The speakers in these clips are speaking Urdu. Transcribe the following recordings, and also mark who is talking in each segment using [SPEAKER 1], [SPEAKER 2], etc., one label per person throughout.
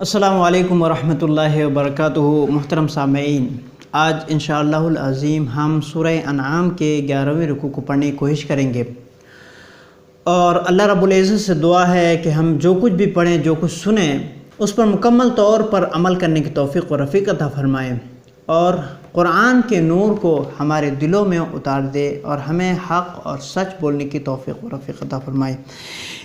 [SPEAKER 1] السلام علیکم ورحمۃ اللہ وبرکاتہ۔ محترم سامعین، آج انشاءاللہ العظیم ہم سورہ انعام کے 11ویں رکوع کو پڑھنے کی کوشش کریں گے، اور اللہ رب العزت سے دعا ہے کہ ہم جو کچھ بھی پڑھیں، جو کچھ سنیں، اس پر مکمل طور پر عمل کرنے کی توفیق و رفیق عطا فرمائیں، اور قرآن کے نور کو ہمارے دلوں میں اتار دے اور ہمیں حق اور سچ بولنے کی توفیق و رفیق عطا فرمائے۔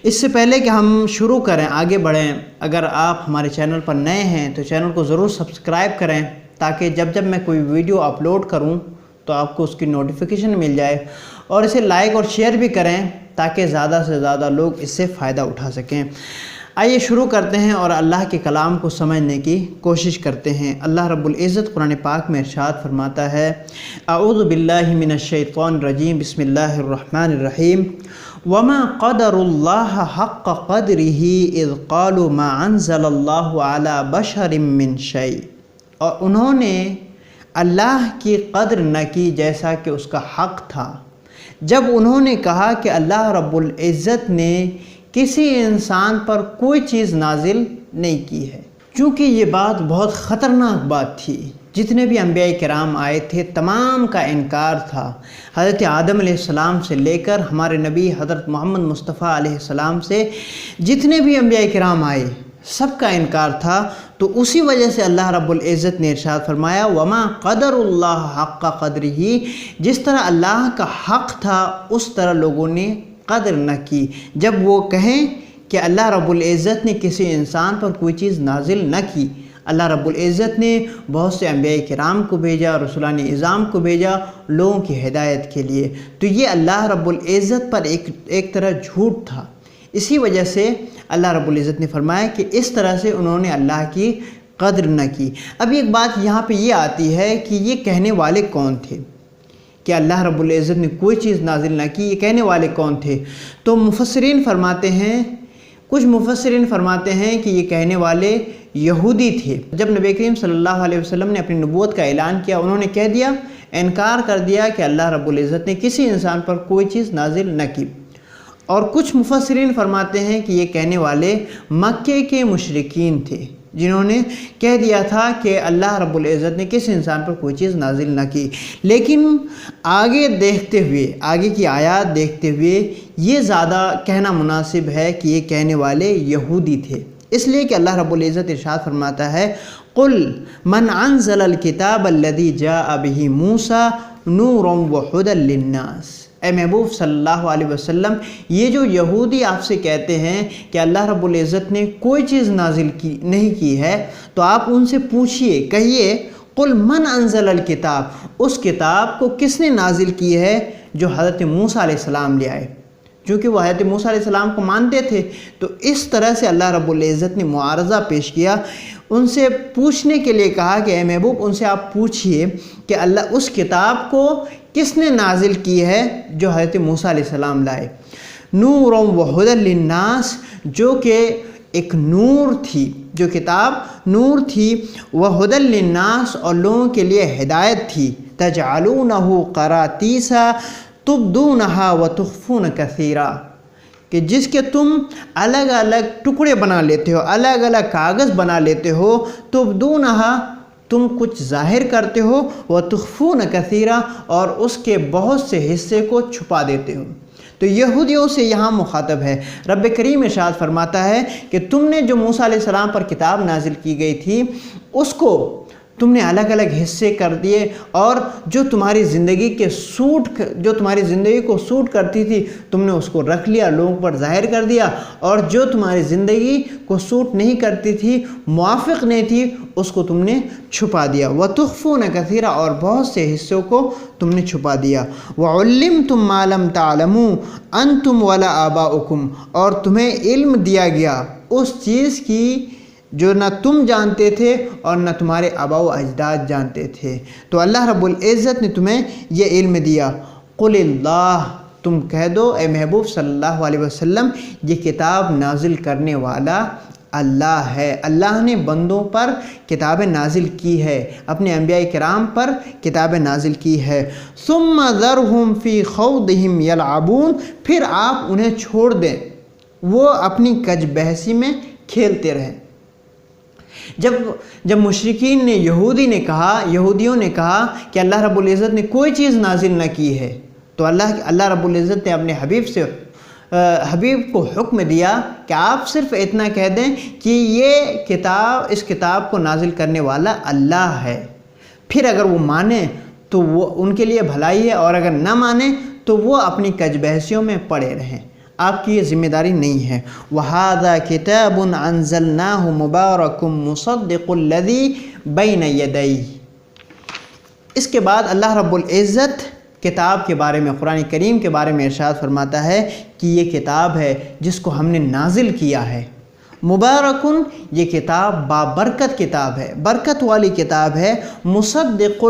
[SPEAKER 1] اس سے پہلے کہ ہم شروع کریں، آگے بڑھیں، اگر آپ ہمارے چینل پر نئے ہیں تو چینل کو ضرور سبسکرائب کریں، تاکہ جب میں کوئی ویڈیو اپلوڈ کروں تو آپ کو اس کی نوٹیفیکیشن مل جائے، اور اسے لائک اور شیئر بھی کریں تاکہ زیادہ سے زیادہ لوگ اس سے فائدہ اٹھا سکیں۔ آئیے شروع کرتے ہیں اور اللہ کے کلام کو سمجھنے کی کوشش کرتے ہیں۔ اللہ رب العزت قرآن پاک میں ارشاد فرماتا ہے، اعوذ باللہ من الشیطان الرجیم، بسم اللہ الرحمن الرحیم، وما قدر اللہ حق قدرہ اذ قالوا ما انزل اللہ علی بشر من شیء، اور انہوں نے اللہ کی قدر نہ کی جیسا کہ اس کا حق تھا جب انہوں نے کہا کہ اللہ رب العزت نے کسی انسان پر کوئی چیز نازل نہیں کی ہے۔ چونکہ یہ بات بہت خطرناک بات تھی، جتنے بھی انبیاء کرام آئے تھے تمام کا انکار تھا، حضرت آدم علیہ السلام سے لے کر ہمارے نبی حضرت محمد مصطفیٰ علیہ السلام سے جتنے بھی انبیاء کرام آئے سب کا انکار تھا۔ تو اسی وجہ سے اللہ رب العزت نے ارشاد فرمایا، وما قدر اللہ حق قدرہ، جس طرح اللہ کا حق تھا اس طرح لوگوں نے قدر نہ کی۔ جب وہ کہیں کہ اللہ رب العزت نے کسی انسان پر کوئی چیز نازل نہ کی، اللہ رب العزت نے بہت سے انبیاء کرام کو بھیجا، رسولان اعظام کو بھیجا لوگوں کی ہدایت کے لیے، تو یہ اللہ رب العزت پر ایک طرح جھوٹ تھا۔ اسی وجہ سے اللہ رب العزت نے فرمایا کہ اس طرح سے انہوں نے اللہ کی قدر نہ کی۔ اب ایک بات یہاں پہ یہ آتی ہے کہ یہ کہنے والے کون تھے کہ اللہ رب العزت نے کوئی چیز نازل نہ کی، یہ کہنے والے کون تھے؟ تو مفسرین فرماتے ہیں، کچھ مفسرین فرماتے ہیں کہ یہ کہنے والے یہودی تھے۔ جب نبی کریم صلی اللہ علیہ وسلم نے اپنی نبوت کا اعلان کیا، انہوں نے کہہ دیا، انکار کر دیا کہ اللہ رب العزت نے کسی انسان پر کوئی چیز نازل نہ کی۔ اور کچھ مفسرین فرماتے ہیں کہ یہ کہنے والے مکے کے مشرکین تھے، جنہوں نے کہہ دیا تھا کہ اللہ رب العزت نے کسی انسان پر کوئی چیز نازل نہ کی۔ لیکن آگے دیکھتے ہوئے، آگے کی آیات دیکھتے ہوئے یہ زیادہ کہنا مناسب ہے کہ یہ کہنے والے یہودی تھے، اس لیے کہ اللہ رب العزت ارشاد فرماتا ہے، قُلْ مَنْ أَنزَلَ الْكِتَابَ الَّذِي جَاءَ بِهِ مُوسَى نُورًا وَهُدًى لِلنَّاسِ۔ اے محبوب صلی اللہ علیہ وسلم، یہ جو یہودی آپ سے کہتے ہیں کہ اللہ رب العزت نے کوئی چیز نازل نہیں کی ہے، تو آپ ان سے پوچھئے، کہیے، قُلْ مَنْ أَنزَلَ الْكِتَابَ، اس کتاب کو کس نے نازل کی ہے جو حضرت موسیٰ علیہ السلام لے آئے؟ چونکہ وہ حضرت موسیٰ علیہ السلام کو مانتے تھے، تو اس طرح سے اللہ رب العزت نے معارضہ پیش کیا، ان سے پوچھنے کے لیے کہا کہ اے محبوب ان سے آپ پوچھئے کہ اللہ اس کتاب کو کس نے نازل کی ہے جو حضرت موسیٰ علیہ السلام لائے۔ نُورًا وَهُدًى لِلنَّاسِ، جو کہ ایک نور تھی، جو کتاب نور تھی، وَهُدًى لِلنَّاسِ، اور لوگوں کے لیے ہدایت تھی، تَجْعَلُونَهُ قَرَاطِيسَ تُبْدُونَهَا وَتُخْفُونَ كَثِيرًا، کہ جس کے تم الگ الگ ٹکڑے بنا لیتے ہو، الگ الگ کاغذ بنا لیتے ہو، تُبْدُونَهَا، تم کچھ ظاہر کرتے ہو، وَتُخْفُونَ كَثِيرًا، اور اس کے بہت سے حصے کو چھپا دیتے ہو۔ تو یہودیوں سے یہاں مخاطب ہے۔ رب کریم ارشاد فرماتا ہے کہ تم نے جو موسیٰ علیہ السلام پر کتاب نازل کی گئی تھی، اس کو تم نے الگ الگ حصے کر دیے، اور جو تمہاری زندگی کو سوٹ کرتی تھی تم نے اس کو رکھ لیا، لوگوں پر ظاہر کر دیا، اور جو تمہاری زندگی کو سوٹ نہیں کرتی تھی، موافق نہیں تھی، اس کو تم نے چھپا دیا۔ وَتُخْفُونَ كَثِيرًا، اور بہت سے حصوں کو تم نے چھپا دیا۔ وَعُلِّمْتُم مَّا لَمْ تَعْلَمُوا أَنْتُمْ وَلَا آبَاؤُكُمْ، اور تمہیں علم دیا گیا اس چیز کی جو نہ تم جانتے تھے اور نہ تمہارے آباء و اجداد جانتے تھے۔ تو اللہ رب العزت نے تمہیں یہ علم دیا۔ قُلِ اللّٰہ، تم کہہ دو اے محبوب صلی اللہ علیہ وسلم، یہ کتاب نازل کرنے والا اللہ ہے۔ اللہ نے بندوں پر کتابیں نازل کی ہے، اپنے انبیاء کرام پر کتابیں نازل کی ہے۔ ثُمَّ ذَرْهُمْ فِي خَوْضِهِمْ يَلْعَبُونَ، پھر آپ انہیں چھوڑ دیں، وہ اپنی کج بحثی میں کھیلتے رہیں۔ جب مشرکین نے یہودیوں نے کہا کہ اللہ رب العزت نے کوئی چیز نازل نہ کی ہے، تو اللہ رب العزت نے اپنے حبیب کو حکم دیا کہ آپ صرف اتنا کہہ دیں کہ اس کتاب کو نازل کرنے والا اللہ ہے، پھر اگر وہ مانیں تو وہ ان کے لیے بھلائی ہے، اور اگر نہ مانیں تو وہ اپنی کج بحثیوں میں پڑے رہیں، آپ کی یہ ذمہ داری نہیں ہے۔ وَهَذَا كِتَابٌ أَنزَلْنَاهُ مُبَارَكٌ مُصَدِّقُ الَّذِي بَيْنَ يَدَيْهِ۔ اس کے بعد اللہ رب العزت کتاب کے بارے میں، قرآن کریم کے بارے میں ارشاد فرماتا ہے کہ یہ کتاب ہے جس کو ہم نے نازل کیا ہے۔ مبارکن، یہ کتاب بابرکت کتاب ہے، برکت والی کتاب ہے۔ مصدق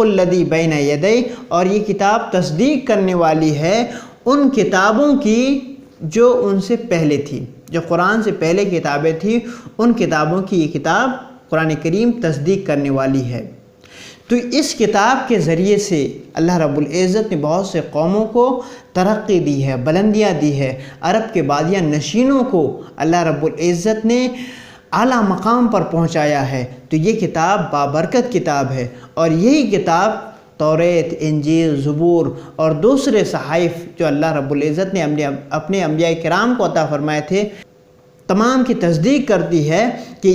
[SPEAKER 1] الذی بین یدی، اور یہ کتاب تصدیق کرنے والی ہے ان کتابوں کی جو ان سے پہلے تھی، جو قرآن سے پہلے کتابیں تھیں، ان کتابوں کی یہ کتاب قرآن کریم تصدیق کرنے والی ہے۔ تو اس کتاب کے ذریعے سے اللہ رب العزت نے بہت سے قوموں کو ترقی دی ہے، بلندیاں دی ہے۔ عرب کے بادیہ نشینوں کو اللہ رب العزت نے اعلیٰ مقام پر پہنچایا ہے۔ تو یہ کتاب بابرکت کتاب ہے، اور یہی کتاب توریت، انجیل، زبور اور دوسرے صحائف جو اللہ رب العزت نے اپنے انبیاء کرام کو عطا فرمائے تھے، تمام کی تصدیق کرتی ہے کہ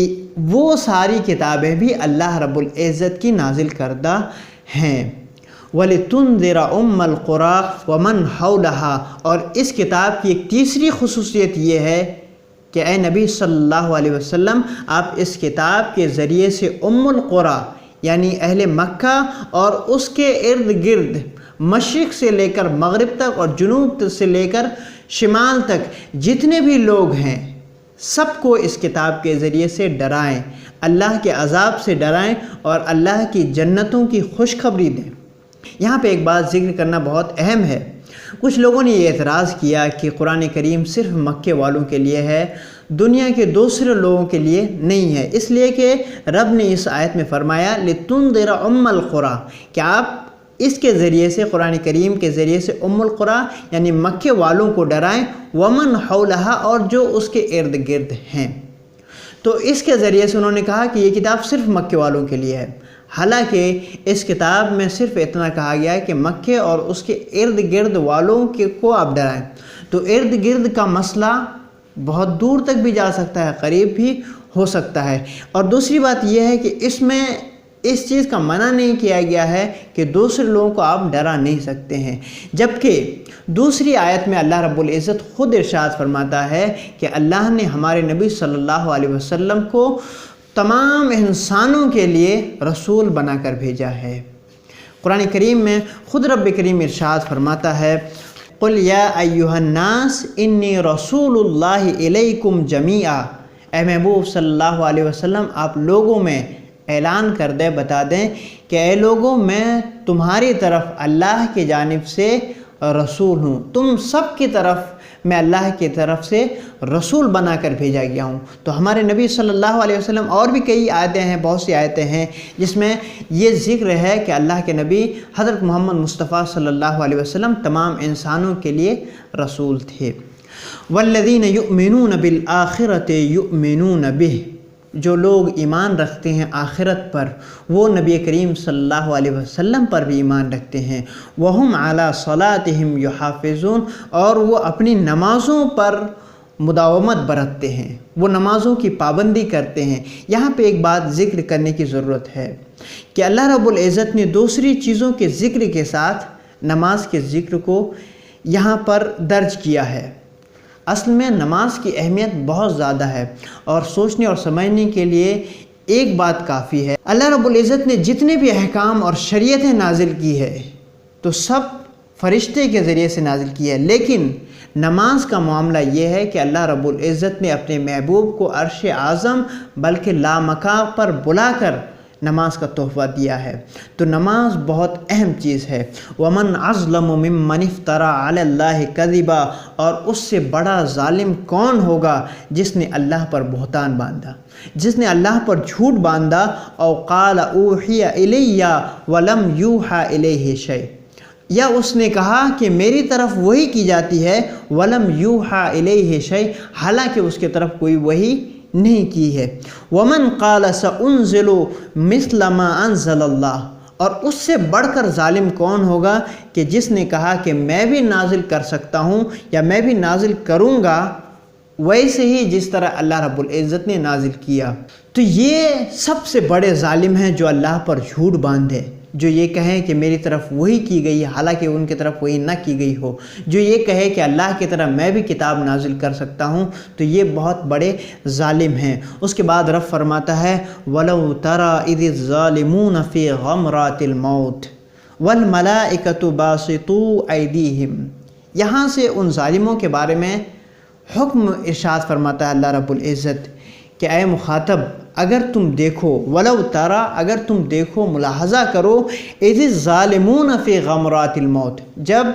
[SPEAKER 1] وہ ساری کتابیں بھی اللہ رب العزت کی نازل کردہ ہیں۔ وَلِتُنذِرَ أُمَّ الْقُرَىٰ وَمَنْ حَوْلَهَا، اور اس کتاب کی ایک تیسری خصوصیت یہ ہے کہ اے نبی صلی اللہ علیہ وسلم، آپ اس کتاب کے ذریعے سے ام القریٰ یعنی اہل مکہ اور اس کے ارد گرد، مشرق سے لے کر مغرب تک اور جنوب سے لے کر شمال تک جتنے بھی لوگ ہیں، سب کو اس کتاب کے ذریعے سے ڈرائیں، اللہ کے عذاب سے ڈرائیں اور اللہ کی جنتوں کی خوشخبری دیں۔ یہاں پہ ایک بات ذکر کرنا بہت اہم ہے۔ کچھ لوگوں نے یہ اعتراض کیا کہ قرآن کریم صرف مکے والوں کے لیے ہے، دنیا کے دوسرے لوگوں کے لیے نہیں ہے، اس لیے کہ رب نے اس آیت میں فرمایا لِتُنذِرَ أُمَّ الْقُرَىٰ، کہ آپ اس کے ذریعے سے، قرآن کریم کے ذریعے سے ام القریٰ یعنی مکے والوں کو ڈرائیں، ومن حولہا، اور جو اس کے ارد گرد ہیں۔ تو اس کے ذریعے سے انہوں نے کہا کہ یہ کتاب صرف مکے والوں کے لیے ہے، حالانکہ اس کتاب میں صرف اتنا کہا گیا ہے کہ مکے اور اس کے ارد گرد والوں کو آپ ڈرائیں۔ تو ارد گرد کا مسئلہ بہت دور تک بھی جا سکتا ہے، قریب بھی ہو سکتا ہے۔ اور دوسری بات یہ ہے کہ اس میں اس چیز کا منع نہیں کیا گیا ہے کہ دوسرے لوگوں کو آپ ڈرا نہیں سکتے ہیں، جبکہ دوسری آیت میں اللہ رب العزت خود ارشاد فرماتا ہے کہ اللہ نے ہمارے نبی صلی اللہ علیہ وسلم کو تمام انسانوں کے لیے رسول بنا کر بھیجا ہے۔ قرآن کریم میں خود رب کریم ارشاد فرماتا ہے قُلْ يَا أَيُّهَا النَّاسِ إِنِّي رَسُولُ اللَّهِ إِلَيْكُمْ جَمِيعًا، اے محبوب صلی اللہ علیہ وسلم آپ لوگوں میں اعلان کر دیں، بتا دیں کہ اے لوگوں، میں تمہاری طرف اللہ کی جانب سے رسول ہوں، تم سب کی طرف میں اللہ کی طرف سے رسول بنا کر بھیجا گیا ہوں۔ تو ہمارے نبی صلی اللہ علیہ وسلم، اور بھی کئی آیتیں ہیں، بہت سی آیتیں ہیں جس میں یہ ذکر ہے کہ اللہ کے نبی حضرت محمد مصطفیٰ صلی اللہ علیہ وسلم تمام انسانوں کے لیے رسول تھے۔ وَالَّذِينَ يُؤْمِنُونَ بِالْآخِرَةِ يُؤْمِنُونَ بِهِ، جو لوگ ایمان رکھتے ہیں آخرت پر، وہ نبی کریم صلی اللہ علیہ وسلم پر بھی ایمان رکھتے ہیں۔ وَهُمْ عَلَىٰ صَلَاتِهِمْ يُحَافِظُونَ، اور وہ اپنی نمازوں پر مداومت برتتے ہیں، وہ نمازوں کی پابندی کرتے ہیں۔ یہاں پہ ایک بات ذکر کرنے کی ضرورت ہے کہ اللہ رب العزت نے دوسری چیزوں کے ذکر کے ساتھ نماز کے ذکر کو یہاں پر درج کیا ہے۔ اصل میں نماز کی اہمیت بہت زیادہ ہے، اور سوچنے اور سمجھنے کے لیے ایک بات کافی ہے۔ اللہ رب العزت نے جتنے بھی احکام اور شریعتیں نازل کی ہے تو سب فرشتے کے ذریعے سے نازل کی ہے، لیکن نماز کا معاملہ یہ ہے کہ اللہ رب العزت نے اپنے محبوب کو عرش اعظم بلکہ لامکان پر بلا کر نماز کا تحفہ دیا ہے۔ تو نماز بہت اہم چیز ہے۔ وَمَنْ أَظْلَمُ مِمَّنِ افْتَرَىٰ عَلَى اللَّهِ كَذِبًا، اور اس سے بڑا ظالم کون ہوگا جس نے اللہ پر بہتان باندھا، جس نے اللہ پر جھوٹ باندھا۔ أَوْ قَالَ أُوحِيَ إِلَيَّ وَلَمْ يُوحَىٰ إِلَيْهِ شَيْءٌ، یا اس نے کہا کہ میری طرف وحی کی جاتی ہے، وَلَمْ يُوحَىٰ إِلَيْهِ شَيْءٌ، حالانکہ اس کے طرف کوئی وحی نہیں کی ہے۔ ومن قال سأنزل مثل ما انزل اللہ، اور اس سے بڑھ کر ظالم کون ہوگا کہ جس نے کہا کہ میں بھی نازل کر سکتا ہوں یا میں بھی نازل کروں گا ویسے ہی جس طرح اللہ رب العزت نے نازل کیا۔ تو یہ سب سے بڑے ظالم ہیں جو اللہ پر جھوٹ باندھے، جو یہ کہیں کہ میری طرف وہی کی گئی حالانکہ ان کی طرف وہی نہ کی گئی ہو، جو یہ کہے کہ اللہ کی طرف میں بھی کتاب نازل کر سکتا ہوں، تو یہ بہت بڑے ظالم ہیں۔ اس کے بعد رب فرماتا ہے وَلَوْ تَرَى إِذِ الظَّالِمُونَ فِي غَمْرَاتِ الْمَوْتِ وَالْمَلَائِكَةُ بَاسِطُو أَيْدِيهِمْ، یہاں سے ان ظالموں کے بارے میں حکم ارشاد فرماتا ہے اللہ رب العزت کہ اے مخاطب اگر تم دیکھو، ولو ترى، اگر تم دیکھو، ملاحظہ کرو، اذ الظالمون فی غمرات الموت، جب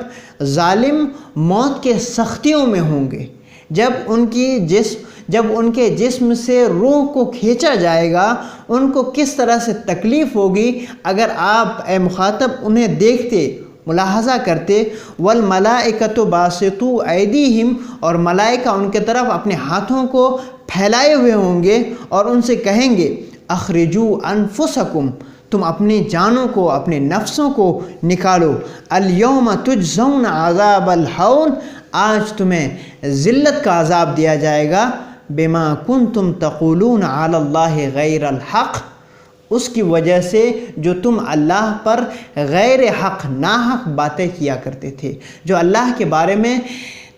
[SPEAKER 1] ظالم موت کے سختیوں میں ہوں گے، جب ان کے جسم سے روح کو کھینچا جائے گا، ان کو کس طرح سے تکلیف ہوگی اگر آپ اے مخاطب انہیں دیکھتے، ملاحظہ کرتے۔ والملائکۃ باسطو ایدیہم، اور ملائکہ ان کی طرف اپنے ہاتھوں کو پھیلائے ہوئے ہوں گے اور ان سے کہیں گے اخرجوا انفسکم، تم اپنی جانوں کو، اپنے نفسوں کو نکالو، الیوم تجزون عذاب الہون، آج تمہیں ذلت کا عذاب دیا جائے گا، بما کنتم تقولون علی اللہ غیر الحق، اس کی وجہ سے جو تم اللہ پر غیر حق، ناحق باتیں کیا کرتے تھے، جو اللہ کے بارے میں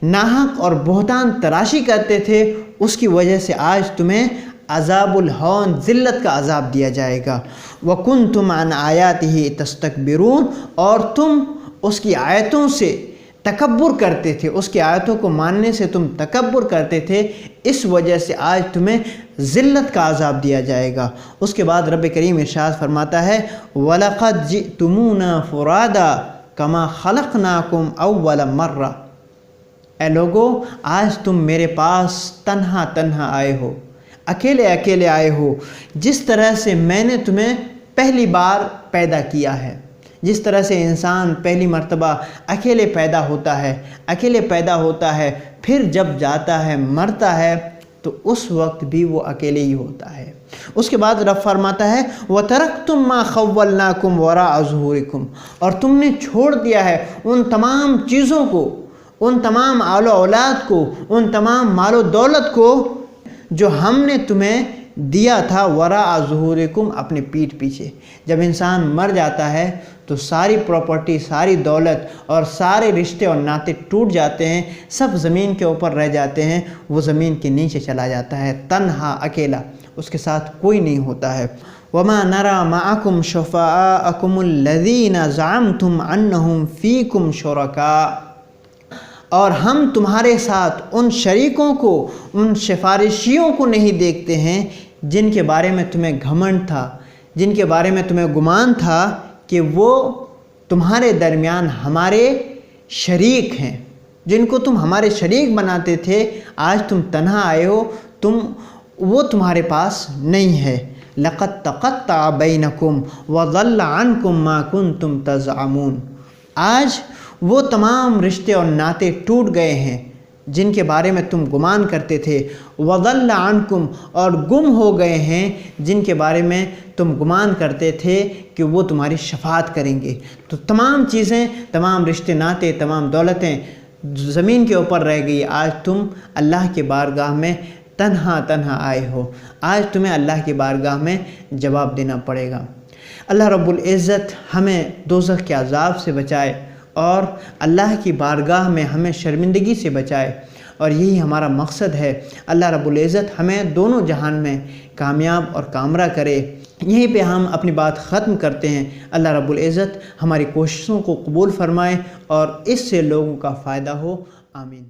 [SPEAKER 1] ناحق اور بہتان تراشی کرتے تھے، اس کی وجہ سے آج تمہیں عذاب الہون، ذلت کا عذاب دیا جائے گا۔ وَكُنْتُمْ عَنْ آيَاتِهِ تَسْتَكْبِرُونَ، اور تم اس کی آیتوں سے تکبر کرتے تھے، اس کی آیتوں کو ماننے سے تم تکبر کرتے تھے، اس وجہ سے آج تمہیں ذلت کا عذاب دیا جائے گا۔ اس کے بعد رب کریم ارشاد فرماتا ہے وَلَقَدْ جِئْتُمُونَا فُرَادًا كَمَا خَلَقْنَاكُمْ أَوَّلَ مَرَّةٍ، اے لوگو آج تم میرے پاس تنہا تنہا آئے ہو، اکیلے اکیلے آئے ہو، جس طرح سے میں نے تمہیں پہلی بار پیدا کیا ہے، جس طرح سے انسان پہلی مرتبہ اکیلے پیدا ہوتا ہے، پھر جب جاتا ہے مرتا ہے تو اس وقت بھی وہ اکیلے ہی ہوتا ہے۔ اس کے بعد رب فرماتا ہے وَتَرَكْتُمْ مَا خَوَّلْنَاكُمْ وَرَاءَ ظُهُورِكُمْ، اور تم نے چھوڑ دیا ہے ان تمام چیزوں کو، ان تمام آل و اولاد کو، ان تمام مال و دولت کو جو ہم نے تمہیں دیا تھا، وراء ظہورکم، اپنے پیٹھ پیچھے۔ جب انسان مر جاتا ہے تو ساری پراپرٹی، ساری دولت اور سارے رشتے اور ناطے ٹوٹ جاتے ہیں، سب زمین کے اوپر رہ جاتے ہیں، وہ زمین کے نیچے چلا جاتا ہے تنہا اکیلا، اس کے ساتھ کوئی نہیں ہوتا ہے۔ وَمَا نَرَى مَعَكُمْ شُفَعَاءَكُمُ الَّذِينَ زَعَمْتُمْ أَنَّهُمْ فِيكُمْ شُرَكَاءَ، اور ہم تمہارے ساتھ ان شریکوں کو، ان سفارشیوں کو نہیں دیکھتے ہیں جن کے بارے میں تمہیں گھمنڈ تھا، جن کے بارے میں تمہیں گمان تھا کہ وہ تمہارے درمیان ہمارے شریک ہیں، جن کو تم ہمارے شریک بناتے تھے، آج تم تنہا آئے ہو، وہ تمہارے پاس نہیں ہے۔ لَقَدْ تَقَطَّعَ بَيْنَكُمْ وَضَلَّ عَنْكُمْ مَا كُنْتُمْ تَزْعَمُونَ، آج وہ تمام رشتے اور ناطے ٹوٹ گئے ہیں جن کے بارے میں تم گمان کرتے تھے، وَضَلَّ عَنْكُمْ، اور گم ہو گئے ہیں جن کے بارے میں تم گمان کرتے تھے کہ وہ تمہاری شفاعت کریں گے۔ تو تمام چیزیں، تمام رشتے ناطے، تمام دولتیں زمین کے اوپر رہ گئی، آج تم اللہ کے بارگاہ میں تنہا تنہا آئے ہو، آج تمہیں اللہ کی بارگاہ میں جواب دینا پڑے گا۔ اللہ رب العزت ہمیں دوزخ کے عذاب سے بچائے اور اللہ کی بارگاہ میں ہمیں شرمندگی سے بچائے، اور یہی ہمارا مقصد ہے۔ اللہ رب العزت ہمیں دونوں جہان میں کامیاب اور کامرہ کرے۔ یہیں پہ ہم اپنی بات ختم کرتے ہیں۔ اللہ رب العزت ہماری کوششوں کو قبول فرمائے اور اس سے لوگوں کا فائدہ ہو، آمین۔